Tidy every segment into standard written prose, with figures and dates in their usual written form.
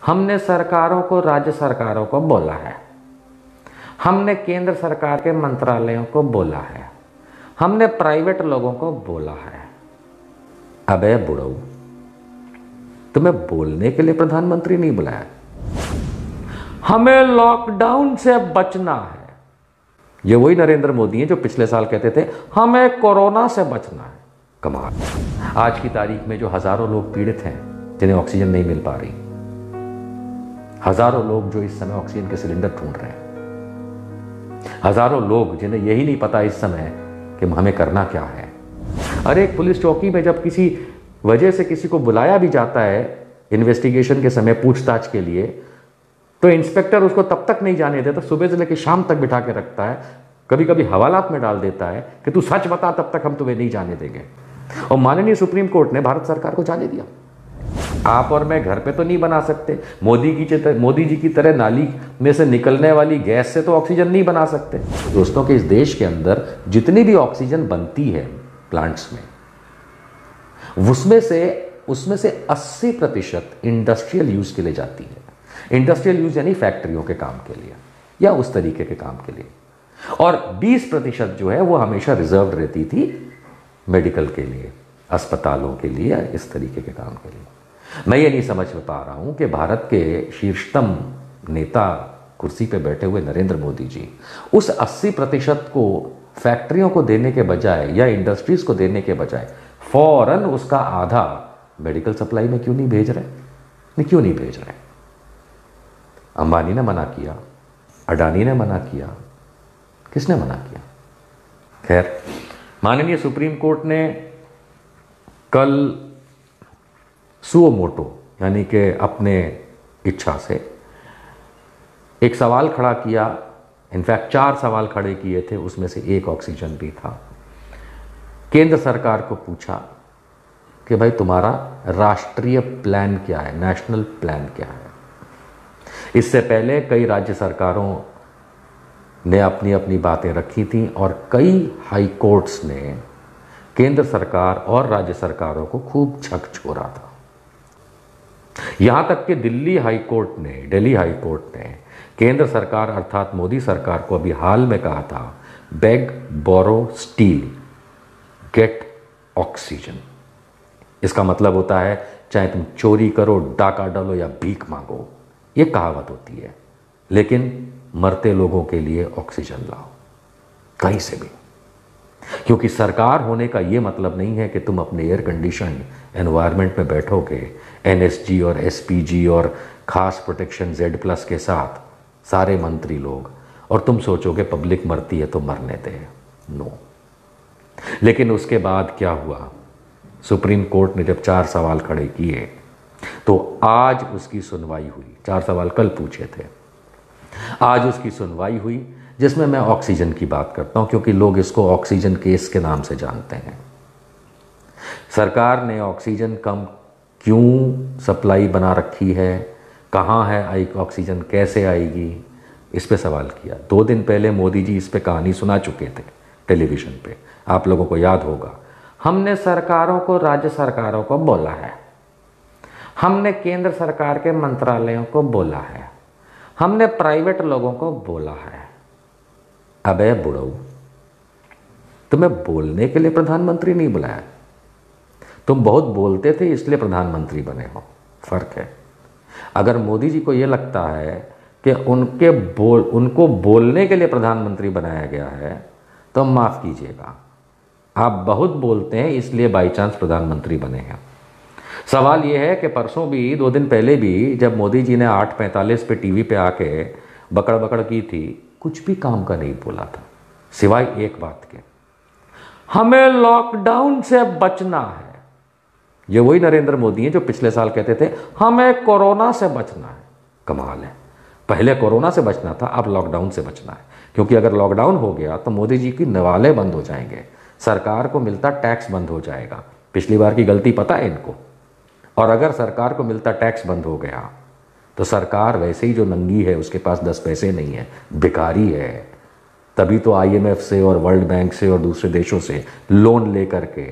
हमने सरकारों को, राज्य सरकारों को बोला है, हमने केंद्र सरकार के मंत्रालयों को बोला है, हमने प्राइवेट लोगों को बोला है। अबे बुढ़ऊ, तुम्हें बोलने के लिए प्रधानमंत्री नहीं बुलाया। हमें लॉकडाउन से बचना है। ये वही नरेंद्र मोदी हैं जो पिछले साल कहते थे हमें कोरोना से बचना है। कमाल। आज की तारीख में जो हजारों लोग पीड़ित हैं जिन्हें ऑक्सीजन नहीं मिल पा रही, हजारों लोग जो इस समय ऑक्सीजन के सिलेंडर ढूंढ रहे हैं, हजारों लोग जिन्हें यही नहीं पता इस समय कि हमें करना क्या है। अरे एक पुलिस चौकी में जब किसी वजह से किसी को बुलाया भी जाता है इन्वेस्टिगेशन के समय पूछताछ के लिए, तो इंस्पेक्टर उसको तब तक नहीं जाने देता, सुबह से लेकर शाम तक बिठा के रखता है, कभी कभी हवालात में डाल देता है कि तू सच बता तब तक हम तुम्हें नहीं जाने देंगे। और माननीय सुप्रीम कोर्ट ने भारत सरकार को जाने दिया। आप और मैं घर पे तो नहीं बना सकते, मोदी जी की तरह नाली में से निकलने वाली गैस से तो ऑक्सीजन नहीं बना सकते। दोस्तों के इस देश के अंदर जितनी भी ऑक्सीजन बनती है प्लांट्स में, उसमें से 80% इंडस्ट्रियल यूज के लिए जाती है। इंडस्ट्रियल यूज यानी फैक्ट्रियों के काम के लिए या उस तरीके के काम के लिए, और 20% जो है वो हमेशा रिजर्व रहती थी मेडिकल के लिए, अस्पतालों के लिए, इस तरीके के काम के लिए। मैं ये नहीं समझ पा रहा हूं कि भारत के शीर्षतम नेता कुर्सी पे बैठे हुए नरेंद्र मोदी जी उस 80% को फैक्ट्रियों को देने के बजाय या इंडस्ट्रीज को देने के बजाय फौरन उसका आधा मेडिकल सप्लाई में क्यों नहीं भेज रहे? क्यों नहीं भेज रहे? अंबानी ने मना किया, अडानी ने मना किया, किसने मना किया? खैर, माननीय सुप्रीम कोर्ट ने कल सुओ मोटो यानी कि अपने इच्छा से एक सवाल खड़ा किया। इनफैक्ट 4 सवाल खड़े किए थे, उसमें से एक ऑक्सीजन भी था। केंद्र सरकार को पूछा कि भाई तुम्हारा राष्ट्रीय प्लान क्या है, नेशनल प्लान क्या है। इससे पहले कई राज्य सरकारों ने अपनी अपनी बातें रखी थी और कई हाई कोर्ट्स ने केंद्र सरकार और राज्य सरकारों को खूब झकझोरा था। यहां तक कि दिल्ली हाई कोर्ट ने केंद्र सरकार अर्थात मोदी सरकार को अभी हाल में कहा था, बेग, बोरो, स्टील, गेट ऑक्सीजन। इसका मतलब होता है चाहे तुम चोरी करो, डाका डालो या भीख मांगो, ये कहावत होती है, लेकिन मरते लोगों के लिए ऑक्सीजन लाओ कहीं से भी। क्योंकि सरकार होने का ये मतलब नहीं है कि तुम अपने एयर कंडीशन एनवायरनमेंट में बैठोगे एनएसजी और एसपीजी और खास प्रोटेक्शन Z+ के साथ सारे मंत्री लोग, और तुम सोचोगे पब्लिक मरती है तो मरने दे। नो। लेकिन उसके बाद क्या हुआ? सुप्रीम कोर्ट ने जब 4 सवाल खड़े किए तो आज उसकी सुनवाई हुई। 4 सवाल कल पूछे थे, आज उसकी सुनवाई हुई, जिसमें मैं ऑक्सीजन की बात करता हूं क्योंकि लोग इसको ऑक्सीजन केस के नाम से जानते हैं। सरकार ने ऑक्सीजन कम क्यों सप्लाई बना रखी है, कहां है आई ऑक्सीजन, कैसे आएगी, इस पे सवाल किया। 2 दिन पहले मोदी जी इस पे कहानी सुना चुके थे टेलीविजन पे, आप लोगों को याद होगा। हमने सरकारों को, राज्य सरकारों को बोला है, हमने केंद्र सरकार के मंत्रालयों को बोला है, हमने प्राइवेट लोगों को बोला है। अबे बुढ़ऊ, तुम्हें बोलने के लिए प्रधानमंत्री नहीं बुलाया। तुम बहुत बोलते थे इसलिए प्रधानमंत्री बने हो, फर्क है। अगर मोदी जी को यह लगता है कि उनको बोलने के लिए प्रधानमंत्री बनाया गया है तो माफ कीजिएगा, आप बहुत बोलते हैं इसलिए बाई चांस प्रधानमंत्री बने हैं। सवाल यह है कि परसों भी, 2 दिन पहले भी, जब मोदी जी ने 8:45 पे टीवी पे आके बकड़ बकड़ की थी, कुछ भी काम का नहीं बोला था सिवाय एक बात के, हमें लॉकडाउन से बचना है। ये वही नरेंद्र मोदी हैं जो पिछले साल कहते थे हमें कोरोना से बचना है। कमाल है, पहले कोरोना से बचना था, अब लॉकडाउन से बचना है। क्योंकि अगर लॉकडाउन हो गया तो मोदी जी की नवाले बंद हो जाएंगे, सरकार को मिलता टैक्स बंद हो जाएगा। पिछली बार की गलती पता है इनको। और अगर सरकार को मिलता टैक्स बंद हो गया तो सरकार वैसे ही जो नंगी है, उसके पास 10 पैसे नहीं है, भिखारी है, तभी तो IMF से और वर्ल्ड बैंक से और दूसरे देशों से लोन लेकर के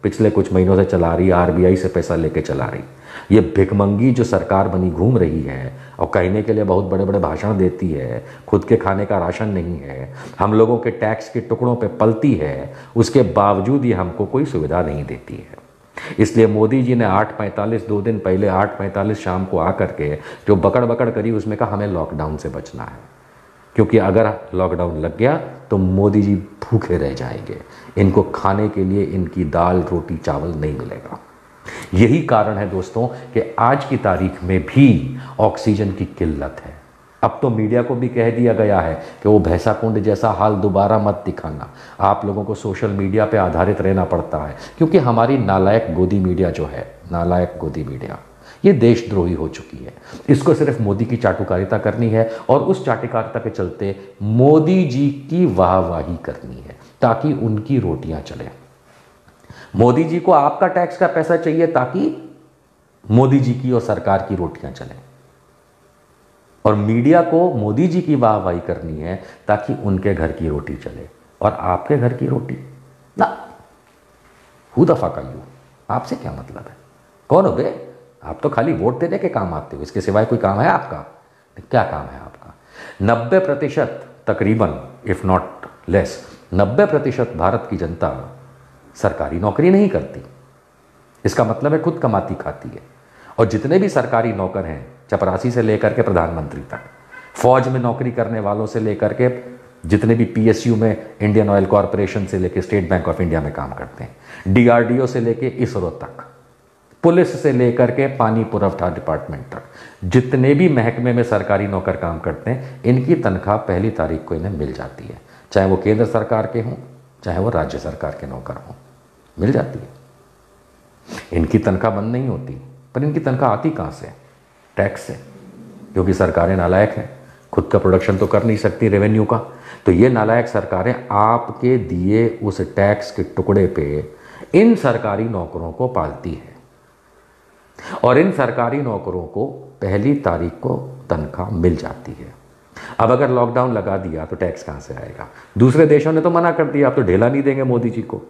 पिछले कुछ महीनों से चला रही, आरबीआई से पैसा लेके चला रही। ये भिखमंगी जो सरकार बनी घूम रही है और कहने के लिए बहुत बड़े बड़े भाषण देती है, खुद के खाने का राशन नहीं है, हम लोगों के टैक्स के टुकड़ों पे पलती है, उसके बावजूद ये हमको कोई सुविधा नहीं देती है। इसलिए मोदी जी ने 8:45 2 दिन पहले 8:45 शाम को आकर के जो बकड़ बकड़ करी, उसमें कहा हमें लॉकडाउन से बचना है, क्योंकि अगर लॉकडाउन लग गया तो मोदी जी भूखे रह जाएंगे, इनको खाने के लिए इनकी दाल रोटी चावल नहीं मिलेगा। यही कारण है दोस्तों कि आज की तारीख में भी ऑक्सीजन की किल्लत है। अब तो मीडिया को भी कह दिया गया है कि वो भैंसा कुंड जैसा हाल दोबारा मत दिखाना। आप लोगों को सोशल मीडिया पे आधारित रहना पड़ता है, क्योंकि हमारी नालायक गोदी मीडिया जो है, नालायक गोदी मीडिया, ये देशद्रोही हो चुकी है। इसको सिर्फ मोदी की चाटुकारिता करनी है और उस चाटुकारिता के चलते मोदी जी की वाहवाही करनी है ताकि उनकी रोटियां चले। मोदी जी को आपका टैक्स का पैसा चाहिए ताकि मोदी जी की और सरकार की रोटियां चले, और मीडिया को मोदी जी की वाहवाही करनी है ताकि उनके घर की रोटी चले। और आपके घर की रोटी ना, who the fuck are you? आपसे क्या मतलब है? कौन हो बे? आप तो खाली वोट देने के काम आते हो, इसके सिवाय कोई काम है आपका? क्या काम है आपका? 90% तकरीबन, इफ नॉट लेस, 90% भारत की जनता सरकारी नौकरी नहीं करती। इसका मतलब है खुद कमाती खाती है। और जितने भी सरकारी नौकर हैं, चपरासी से लेकर के प्रधानमंत्री तक, फौज में नौकरी करने वालों से लेकर के जितने भी पीएसयू में, इंडियन ऑयल कॉरपोरेशन से लेकर स्टेट बैंक ऑफ इंडिया में काम करते हैं, डीआरडीओ से लेकर इसरो तक, पुलिस से लेकर के पानी पुरवठा डिपार्टमेंट तक, जितने भी महकमे में सरकारी नौकर काम करते हैं, इनकी तनख्वाह पहली तारीख को इन्हें मिल जाती है। चाहे वो केंद्र सरकार के हों, चाहे वो राज्य सरकार के नौकर हों, मिल जाती है। इनकी तनख्वाह बंद नहीं होती, पर इनकी तनख्वाह आती कहाँ से? टैक्स से, क्योंकि सरकारें नालायक हैं, खुद का प्रोडक्शन तो कर नहीं सकती रेवेन्यू का। तो ये नालायक सरकारें आपके दिए उस टैक्स के टुकड़े पे इन सरकारी नौकरों को पालती है, और इन सरकारी नौकरों को पहली तारीख को तनख्वाह मिल जाती है। अब अगर लॉकडाउन लगा दिया तो टैक्स कहाँ से आएगा? दूसरे देशों ने तो मना कर दिया, आप तो ढेला नहीं देंगे मोदी जी को।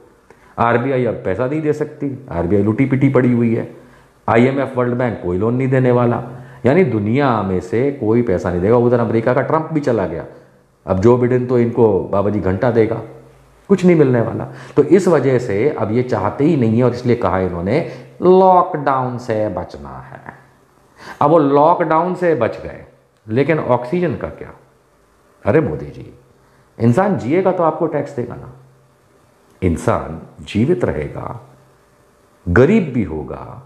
आरबीआई अब पैसा नहीं दे सकती, आरबीआई लूटी पिटी पड़ी हुई है। आईएमएफ, वर्ल्ड बैंक कोई लोन नहीं देने वाला, यानी दुनिया में से कोई पैसा नहीं देगा। उधर अमेरिका का ट्रंप भी चला गया, अब जो बिडेन तो इनको बाबा जी घंटा देगा, कुछ नहीं मिलने वाला। तो इस वजह से अब ये चाहते ही नहीं है, और इसलिए कहा इन्होंने लॉकडाउन से बचना है। अब वो लॉकडाउन से बच गए, लेकिन ऑक्सीजन का क्या? अरे मोदी जी, इंसान जिएगा तो आपको टैक्स देगा ना। इंसान जीवित रहेगा, गरीब भी होगा,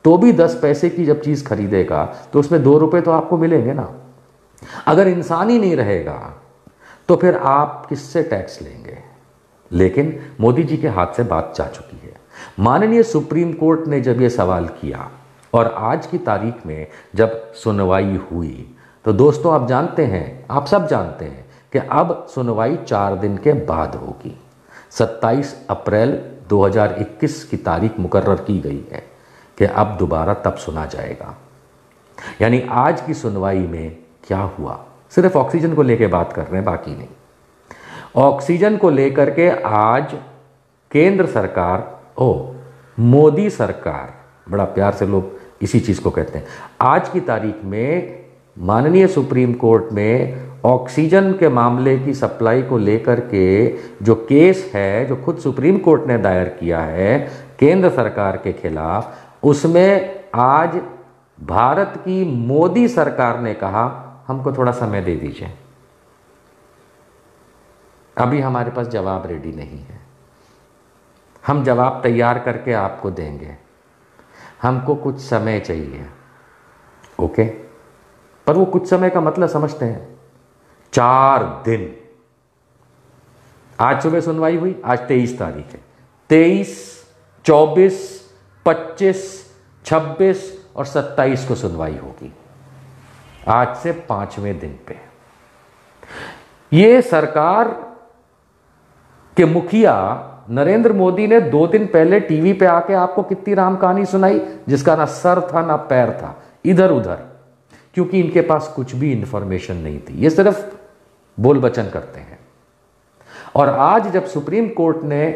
तो भी 10 पैसे की जब चीज खरीदेगा तो उसमें 2 रुपए तो आपको मिलेंगे ना। अगर इंसान ही नहीं रहेगा तो फिर आप किससे टैक्स लेंगे? लेकिन मोदी जी के हाथ से बात जा चुकी है। माननीय सुप्रीम कोर्ट ने जब यह सवाल किया और आज की तारीख में जब सुनवाई हुई, तो दोस्तों आप जानते हैं, आप सब जानते हैं कि अब सुनवाई 4 दिन के बाद होगी। 27 अप्रैल 2021 की तारीख मुकर्रर की गई है कि अब दोबारा तब सुना जाएगा। यानी आज की सुनवाई में क्या हुआ, सिर्फ ऑक्सीजन को लेकर बात कर रहे हैं, बाकी नहीं। ऑक्सीजन को लेकर के आज केंद्र सरकार, मोदी सरकार, बड़ा प्यार से लोग इसी चीज को कहते हैं, आज की तारीख में माननीय सुप्रीम कोर्ट में ऑक्सीजन के मामले की सप्लाई को लेकर के जो केस है, जो खुद सुप्रीम कोर्ट ने दायर किया है केंद्र सरकार के खिलाफ, उसमें आज भारत की मोदी सरकार ने कहा हमको थोड़ा समय दे दीजिए, अभी हमारे पास जवाब रेडी नहीं है, हम जवाब तैयार करके आपको देंगे, हमको कुछ समय चाहिए। ओके, पर वो कुछ समय का मतलब समझते हैं? 4 दिन। आज सुबह सुनवाई हुई, आज 23 तारीख है, 23, 24, 25, 26 और 27 को सुनवाई होगी, आज से 5वें दिन पे। ये सरकार के मुखिया नरेंद्र मोदी ने 2 दिन पहले टीवी पे आके आपको कितनी राम कहानी सुनाई, जिसका ना सर था ना पैर था, इधर उधर, क्योंकि इनके पास कुछ भी इंफॉर्मेशन नहीं थी, ये सिर्फ बोल बचन करते हैं। और आज जब सुप्रीम कोर्ट ने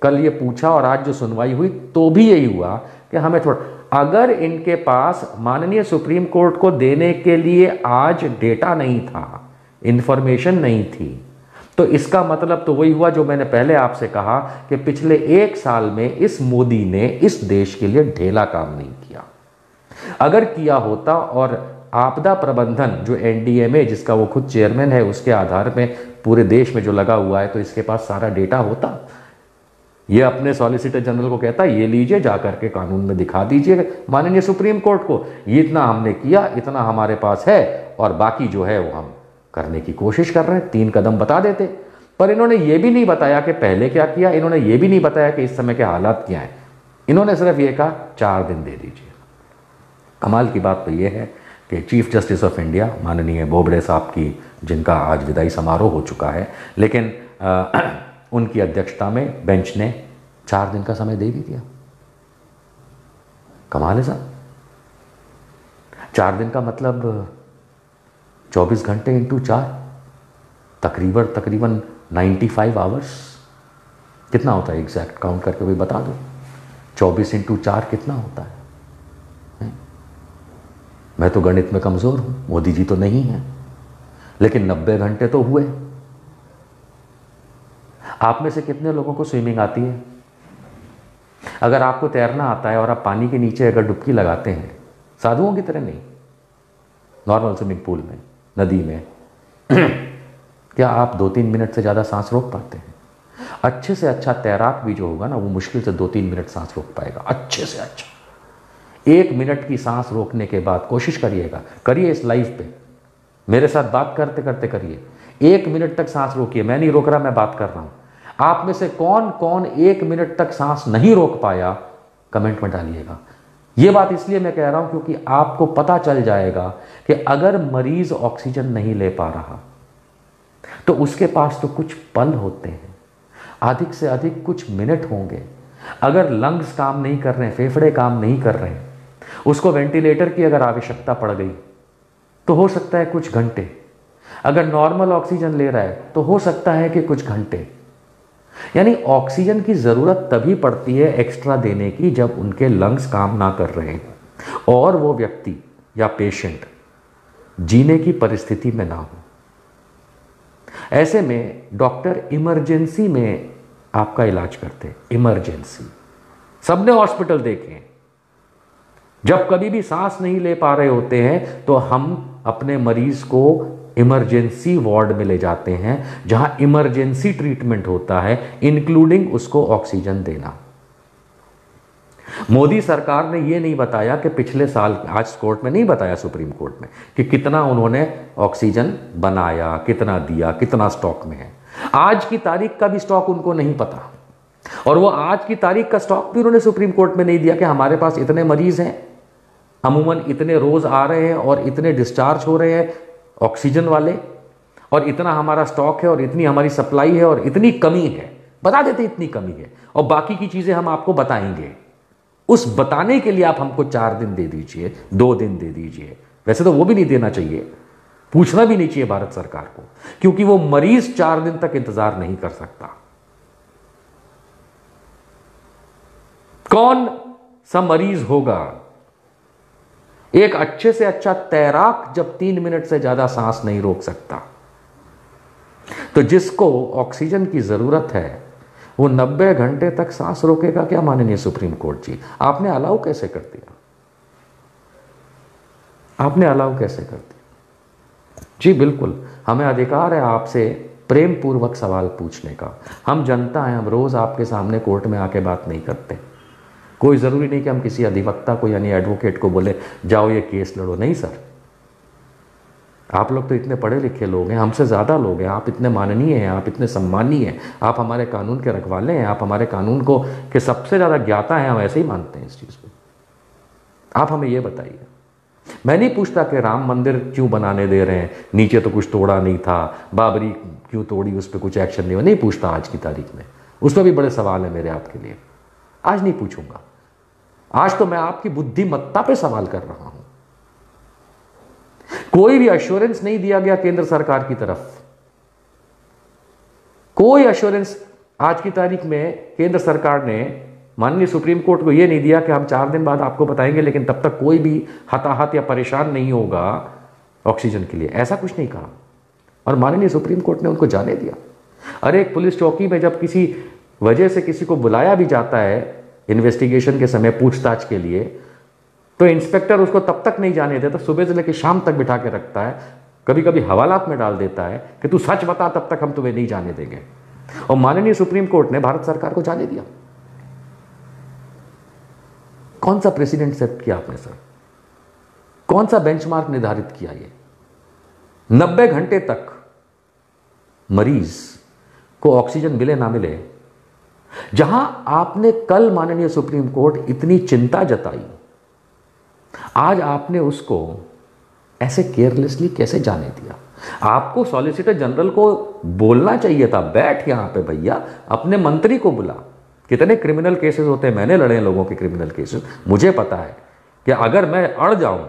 कल ये पूछा और आज जो सुनवाई हुई तो भी यही हुआ कि हमें थोड़ा, अगर इनके पास माननीय सुप्रीम कोर्ट को देने के लिए आज डेटा नहीं था, इंफॉर्मेशन नहीं थी, तो इसका मतलब तो वही हुआ जो मैंने पहले आपसे कहा कि पिछले 1 साल में इस मोदी ने इस देश के लिए ढेला काम नहीं किया। अगर किया होता और आपदा प्रबंधन जो एनडीएमए जिसका वो खुद चेयरमैन है उसके आधार में पूरे देश में जो लगा हुआ है, तो इसके पास सारा डेटा होता। ये अपने सॉलिसिटर जनरल को कहता है ये लीजिए जाकर के कानून में दिखा दीजिए माननीय सुप्रीम कोर्ट को, ये इतना हमने किया, इतना हमारे पास है, और बाकी जो है वो हम करने की कोशिश कर रहे हैं। 3 कदम बता देते, पर इन्होंने ये भी नहीं बताया कि पहले क्या किया, इन्होंने ये भी नहीं बताया कि इस समय के हालात क्या हैं। इन्होंने सिर्फ ये कहा 4 दिन दे दीजिए। कमाल की बात तो ये है कि चीफ जस्टिस ऑफ इंडिया माननीय बोबड़े साहब की, जिनका आज विदाई समारोह हो चुका है, लेकिन उनकी अध्यक्षता में बेंच ने 4 दिन का समय दे भी दिया। कमाल है साहब। 4 दिन का मतलब 24 घंटे इंटू 4, तकरीबन 95 आवर्स। कितना होता है एग्जैक्ट काउंट करके भाई बता दो। 24 इंटू 4 कितना होता है? मैं तो गणित में कमजोर हूं, मोदी जी तो नहीं है, लेकिन 90 घंटे तो हुए। आप में से कितने लोगों को स्विमिंग आती है? अगर आपको तैरना आता है और आप पानी के नीचे अगर डुबकी लगाते हैं, साधुओं की तरह नहीं, नॉर्मल स्विमिंग पूल में, नदी में, क्या आप 2-3 मिनट से ज़्यादा सांस रोक पाते हैं? अच्छे से अच्छा तैराक भी जो होगा ना, वो मुश्किल से 2-3 मिनट सांस रोक पाएगा। अच्छे से अच्छा 1 मिनट की सांस रोकने के बाद कोशिश करिएगा, करिए इस लाइव पे, मेरे साथ बात करते करते करिए। 1 मिनट तक सांस रोकिए। मैं नहीं रोक रहा, मैं बात कर रहा हूं। आप में से कौन कौन 1 मिनट तक सांस नहीं रोक पाया, कमेंट में डालिएगा। यह बात इसलिए मैं कह रहा हूं क्योंकि आपको पता चल जाएगा कि अगर मरीज ऑक्सीजन नहीं ले पा रहा तो उसके पास तो कुछ पल होते हैं, अधिक से अधिक कुछ मिनट होंगे। अगर लंग्स काम नहीं कर रहे हैं, फेफड़े काम नहीं कर रहे हैं, उसको वेंटिलेटर की अगर आवश्यकता पड़ गई तो हो सकता है कुछ घंटे। अगर नॉर्मल ऑक्सीजन ले रहा है तो हो सकता है कि कुछ घंटे। यानी ऑक्सीजन की जरूरत तभी पड़ती है एक्स्ट्रा देने की जब उनके लंग्स काम ना कर रहे हैं और वो व्यक्ति या पेशेंट जीने की परिस्थिति में ना हो। ऐसे में डॉक्टर इमरजेंसी में आपका इलाज करते हैं। इमरजेंसी सबने हॉस्पिटल देखे हैं। जब कभी भी सांस नहीं ले पा रहे होते हैं तो हम अपने मरीज को इमरजेंसी वार्ड में ले जाते हैं, जहां इमरजेंसी ट्रीटमेंट होता है, इंक्लूडिंग उसको ऑक्सीजन देना। मोदी सरकार ने यह नहीं बताया कि पिछले साल, आज कोर्ट में नहीं बताया, सुप्रीम कोर्ट में, कि कितना उन्होंने ऑक्सीजन बनाया, कितना दिया, कितना स्टॉक में है। आज की तारीख का भी स्टॉक उनको नहीं पता, और वो आज की तारीख का स्टॉक भी उन्होंने सुप्रीम कोर्ट में नहीं दिया कि हमारे पास इतने मरीज हैं, अमूमन इतने रोज आ रहे हैं और इतने डिस्चार्ज हो रहे हैं ऑक्सीजन वाले, और इतना हमारा स्टॉक है और इतनी हमारी सप्लाई है और इतनी कमी है। बता देते इतनी कमी है, और बाकी की चीजें हम आपको बताएंगे। उस बताने के लिए आप हमको 4 दिन दे दीजिए, 2 दिन दे दीजिए। वैसे तो वो भी नहीं देना चाहिए, पूछना भी नहीं चाहिए भारत सरकार को, क्योंकि वो मरीज 4 दिन तक इंतजार नहीं कर सकता। कौन सा मरीज होगा? एक अच्छे से अच्छा तैराक जब 3 मिनट से ज्यादा सांस नहीं रोक सकता, तो जिसको ऑक्सीजन की जरूरत है वो 90 घंटे तक सांस रोकेगा क्या? माननीय सुप्रीम कोर्ट जी, आपने अलाउ कैसे कर दिया? आपने अलाउ कैसे कर दिया? जी बिल्कुल, हमें अधिकार है आपसे प्रेम पूर्वक सवाल पूछने का। हम जनता हैं, हम रोज आपके सामने कोर्ट में आके बात नहीं करते। कोई ज़रूरी नहीं कि हम किसी अधिवक्ता को यानी एडवोकेट को बोले जाओ ये केस लड़ो। नहीं सर, आप लोग तो इतने पढ़े लिखे लोग हैं, हमसे ज़्यादा लोग हैं, आप इतने माननीय हैं, आप इतने सम्मानीय हैं, आप हमारे कानून के रखवाले हैं, आप हमारे कानून को के सबसे ज़्यादा ज्ञाता हैं। हम ऐसे ही मानते हैं इस चीज़ को। आप हमें ये बताइए। मैं नहीं पूछता कि राम मंदिर क्यों बनाने दे रहे हैं, नीचे तो कुछ तोड़ा नहीं था, बाबरी क्यों तोड़ी, उस पर कुछ एक्शन नहीं हुआ, नहीं पूछता आज की तारीख में। उस पर भी बड़े सवाल है मेरे आपके लिए, आज नहीं पूछूंगा। आज तो मैं आपकी बुद्धिमत्ता पे सवाल कर रहा हूं। कोई भी एश्योरेंस नहीं दिया गया केंद्र सरकार की तरफ, कोई एश्योरेंस आज की तारीख में केंद्र सरकार ने माननीय सुप्रीम कोर्ट को यह नहीं दिया कि हम 4 दिन बाद आपको बताएंगे, लेकिन तब तक कोई भी हताहत या परेशान नहीं होगा ऑक्सीजन के लिए, ऐसा कुछ नहीं कहा। और माननीय सुप्रीम कोर्ट ने उनको जाने दिया। अरे एक पुलिस चौकी में जब किसी वजह से किसी को बुलाया भी जाता है इन्वेस्टिगेशन के समय पूछताछ के लिए, तो इंस्पेक्टर उसको तब तक नहीं जाने देता, सुबह से लेकर शाम तक बिठा के रखता है, कभी कभी हवालात में डाल देता है कि तू सच बता, तब तक हम तुम्हें नहीं जाने देंगे। और माननीय सुप्रीम कोर्ट ने भारत सरकार को जाने दिया। कौन सा प्रेसिडेंट सेट किया आपने सर? कौन सा बेंचमार्क निर्धारित किया? ये 90 घंटे तक मरीज को ऑक्सीजन मिले ना मिले, जहां आपने कल माननीय सुप्रीम कोर्ट इतनी चिंता जताई, आज आपने उसको ऐसे केयरलेसली कैसे जाने दिया? आपको सॉलिसिटर जनरल को बोलना चाहिए था, बैठ यहां पे भैया, अपने मंत्री को बुला। कितने क्रिमिनल केसेस होते हैं, मैंने लड़े हैं लोगों के क्रिमिनल केसेस, मुझे पता है कि अगर मैं अड़ जाऊं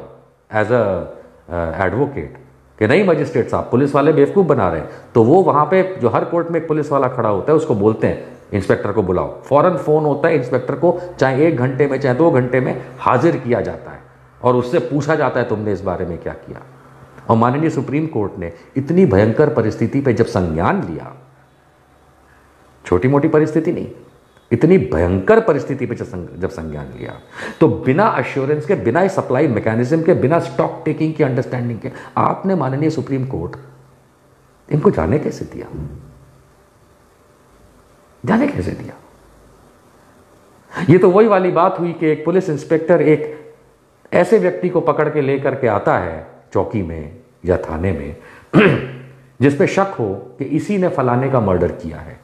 एज अ एडवोकेट कि नहीं मजिस्ट्रेट साहब पुलिस वाले बेवकूफ़ बना रहे हैं, तो वो वहाँ पे जो हर कोर्ट में एक पुलिस वाला खड़ा होता है उसको बोलते हैं इंस्पेक्टर को बुलाओ, फौरन फ़ोन होता है इंस्पेक्टर को, चाहे 1 घंटे में चाहे 2 घंटे में हाजिर किया जाता है और उससे पूछा जाता है तुमने इस बारे में क्या किया। और माननीय सुप्रीम कोर्ट ने इतनी भयंकर परिस्थिति पे जब संज्ञान लिया, छोटी मोटी परिस्थिति नहीं, इतनी भयंकर परिस्थिति पे जब संज्ञान लिया, तो बिना अश्योरेंस के, बिना सप्लाई मैकेनिज्म के, बिना स्टॉक टेकिंग की अंडरस्टैंडिंग के आपने माननीय सुप्रीम कोर्ट इनको जाने कैसे दिया? जाने कैसे दिया? ये तो वही वाली बात हुई कि एक पुलिस इंस्पेक्टर एक ऐसे व्यक्ति को पकड़ के लेकर के आता है चौकी में या थाने में जिस पे शक हो कि इसी ने फलाने का मर्डर किया है,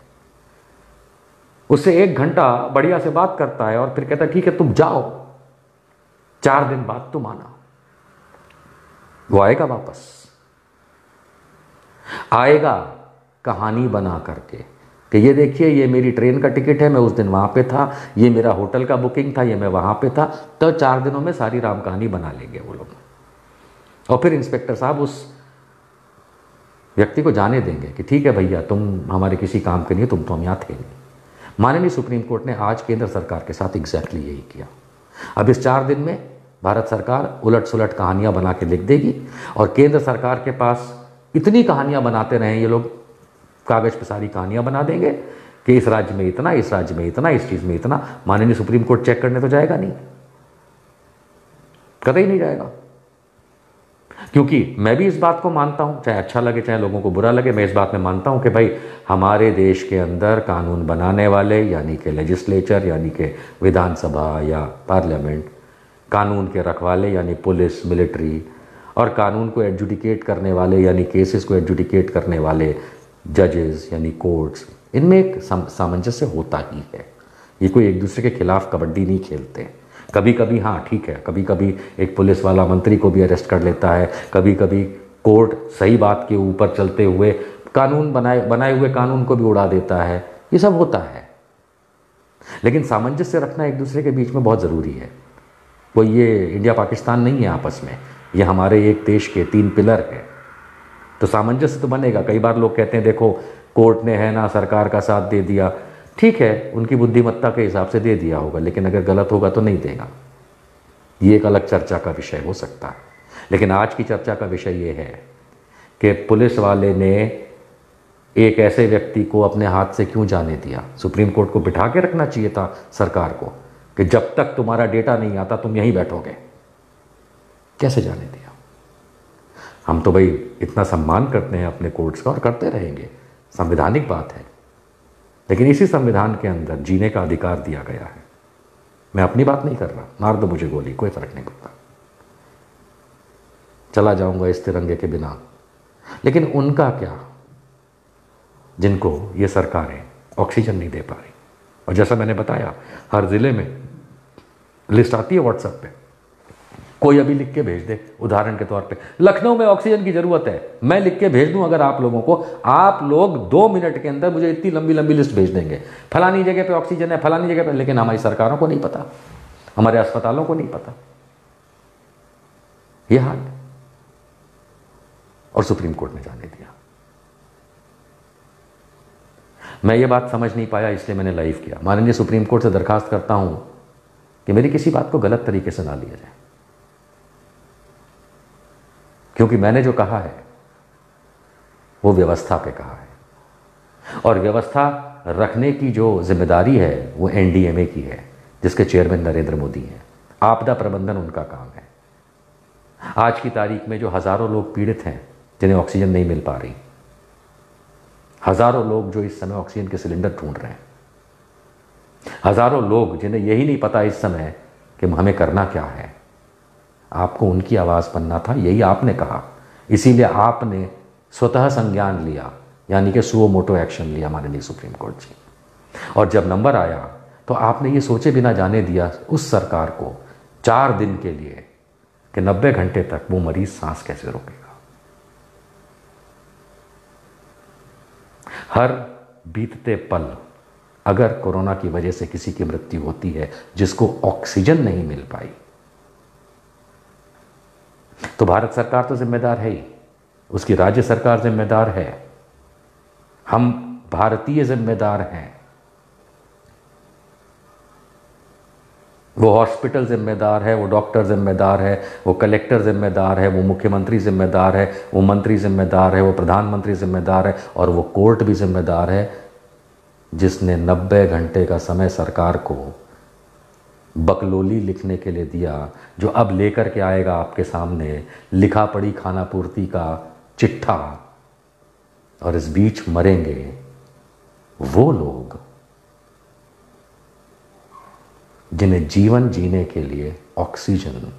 उससे 1 घंटा बढ़िया से बात करता है और फिर कहता है ठीक है तुम जाओ, 4 दिन बाद तुम आना। वो आएगा वापस, आएगा कहानी बना करके कि ये देखिए ये मेरी ट्रेन का टिकट है, मैं उस दिन वहां पे था, ये मेरा होटल का बुकिंग था, ये मैं वहां पे था। तो 4 दिनों में सारी राम कहानी बना लेंगे वो लोग, और फिर इंस्पेक्टर साहब उस व्यक्ति को जाने देंगे कि ठीक है भैया तुम हमारे किसी काम के नहीं, तुम तो हम यहाँ थे नहीं। माननीय सुप्रीम कोर्ट ने आज केंद्र सरकार के साथ एग्जैक्टली यही किया। अब इस 4 दिन में भारत सरकार उलट सुलट कहानियां बना के लिख देगी और केंद्र सरकार के पास इतनी कहानियां बनाते रहें ये लोग, कागज पे सारी कहानियां बना देंगे कि इस राज्य में इतना, इस राज्य में इतना, इस चीज में इतना। माननीय सुप्रीम कोर्ट चेक करने तो जाएगा नहीं, कतई नहीं जाएगा। क्योंकि मैं भी इस बात को मानता हूं, चाहे अच्छा लगे चाहे लोगों को बुरा लगे, मैं इस बात में मानता हूं कि भाई हमारे देश के अंदर कानून बनाने वाले यानी कि लेजिस्लेचर यानी कि विधानसभा या पार्लियामेंट, कानून के रखवाले यानी पुलिस मिलिट्री, और कानून को एडजुडिकेट करने वाले यानी केसेस को एडजुडिकेट करने वाले जजेस यानी कोर्ट्स, इनमें एक सामंजस्य होता ही है। ये कोई एक दूसरे के खिलाफ कबड्डी नहीं खेलते। कभी कभी हाँ ठीक है, कभी कभी एक पुलिस वाला मंत्री को भी अरेस्ट कर लेता है, कभी कभी कोर्ट सही बात के ऊपर चलते हुए कानून बनाए हुए कानून को भी उड़ा देता है, ये सब होता है। लेकिन सामंजस्य रखना एक दूसरे के बीच में बहुत ज़रूरी है। कोई ये इंडिया पाकिस्तान नहीं है आपस में, ये हमारे एक देश के 3 पिलर है, तो सामंजस्य तो बनेगा। कई बार लोग कहते हैं देखो कोर्ट ने है ना सरकार का साथ दे दिया, ठीक है उनकी बुद्धिमत्ता के हिसाब से दे दिया होगा, लेकिन अगर गलत होगा तो नहीं देगा। ये एक अलग चर्चा का विषय हो सकता है। लेकिन आज की चर्चा का विषय ये है कि पुलिस वाले ने एक ऐसे व्यक्ति को अपने हाथ से क्यों जाने दिया। सुप्रीम कोर्ट को बिठा के रखना चाहिए था सरकार को कि जब तक तुम्हारा डेटा नहीं आता तुम यहीं बैठोगे। कैसे जाने दिया? हम तो भाई इतना सम्मान करते हैं अपने कोर्ट्स का और करते रहेंगे, संवैधानिक बात है, लेकिन इसी संविधान के अंदर जीने का अधिकार दिया गया है। मैं अपनी बात नहीं कर रहा, मार दो मुझे गोली, कोई फर्क नहीं पड़ता, चला जाऊंगा इस तिरंगे के बिना। लेकिन उनका क्या, जिनको ये सरकारें ऑक्सीजन नहीं दे पा रही। और जैसा मैंने बताया हर जिले में लिस्ट आती है व्हाट्सएप पे, कोई अभी लिख के भेज दे। उदाहरण के तौर पे लखनऊ में ऑक्सीजन की जरूरत है, मैं लिख के भेज दूं अगर आप लोगों को, आप लोग 2 मिनट के अंदर मुझे इतनी लंबी लंबी लिस्ट भेज देंगे, फलानी जगह पे ऑक्सीजन है, फलानी जगह पे। लेकिन हमारी सरकारों को नहीं पता, हमारे अस्पतालों को नहीं पता, यह हाल है। और सुप्रीम कोर्ट ने जाने दिया। मैं ये बात समझ नहीं पाया, इसलिए मैंने लाइव किया। माननीय सुप्रीम कोर्ट से दरखास्त करता हूं कि मेरी किसी बात को गलत तरीके से ना लिया जाए, क्योंकि मैंने जो कहा है वो व्यवस्था पे कहा है, और व्यवस्था रखने की जो जिम्मेदारी है वो एनडीएमए की है, जिसके चेयरमैन नरेंद्र मोदी हैं। आपदा प्रबंधन उनका काम है। आज की तारीख में जो हजारों लोग पीड़ित हैं, जिन्हें ऑक्सीजन नहीं मिल पा रही, हजारों लोग जो इस समय ऑक्सीजन के सिलेंडर ढूंढ रहे हैं, हजारों लोग जिन्हें यही नहीं पता इस समय कि हमें करना क्या है, आपको उनकी आवाज बनना था, यही आपने कहा। इसीलिए आपने स्वतः संज्ञान लिया, यानी कि सुओ मोटो एक्शन लिया माननीय सुप्रीम कोर्ट जी। और जब नंबर आया तो आपने ये सोचे बिना जाने दिया उस सरकार को 4 दिन के लिए कि 90 घंटे तक वो मरीज सांस कैसे रोकेगा। हर बीतते पल अगर कोरोना की वजह से किसी की मृत्यु होती है जिसको ऑक्सीजन नहीं मिल पाई, तो भारत सरकार तो जिम्मेदार है ही, उसकी राज्य सरकार जिम्मेदार है, हम भारतीय जिम्मेदार हैं, वो हॉस्पिटल जिम्मेदार है, वो डॉक्टर जिम्मेदार है, वो कलेक्टर जिम्मेदार है, वो मुख्यमंत्री जिम्मेदार है, वो मंत्री जिम्मेदार है, वो प्रधानमंत्री जिम्मेदार है, और वो कोर्ट भी जिम्मेदार है जिसने 90 घंटे का समय सरकार को बकलोली लिखने के लिए दिया, जो अब लेकर के आएगा आपके सामने लिखा पढ़ी खानापूर्ति का चिट्ठा, और इस बीच मरेंगे वो लोग जिन्हें जीवन जीने के लिए ऑक्सीजन